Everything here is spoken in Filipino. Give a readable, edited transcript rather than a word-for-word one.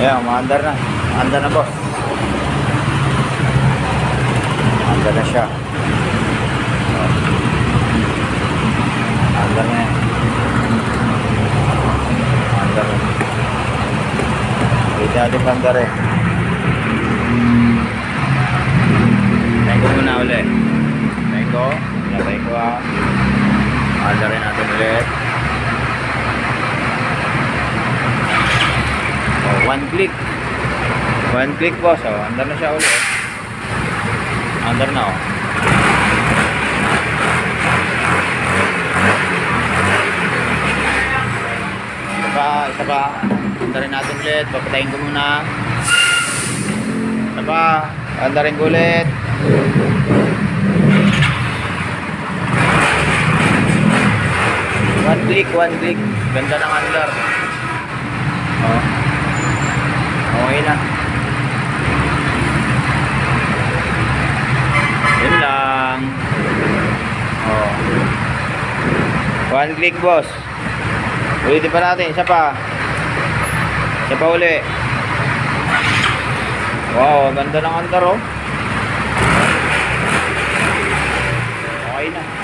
Ayan, maandar na. Maandar na, boss. Maandar na siya. Maandar na yan. Maandar na. Pwede natin maandar eh. Try ko muna ulit. Try ko. Try ko ha. Maandar rin natin ulit. One click. One click, boss. Oh, andar na siya ulit. Andar na, oh. Isa pa. Andarin natin ulit. Papatayin ko muna. Isa pa. Andarin ko ulit. One click, one click. Ganda ng andar. Oh. Okay na. Yun lang. Oh. One click, boss. Ulitin pa natin. Isa pa. Isa pa uli. Wow, ganda ng andar, oh. Okay na.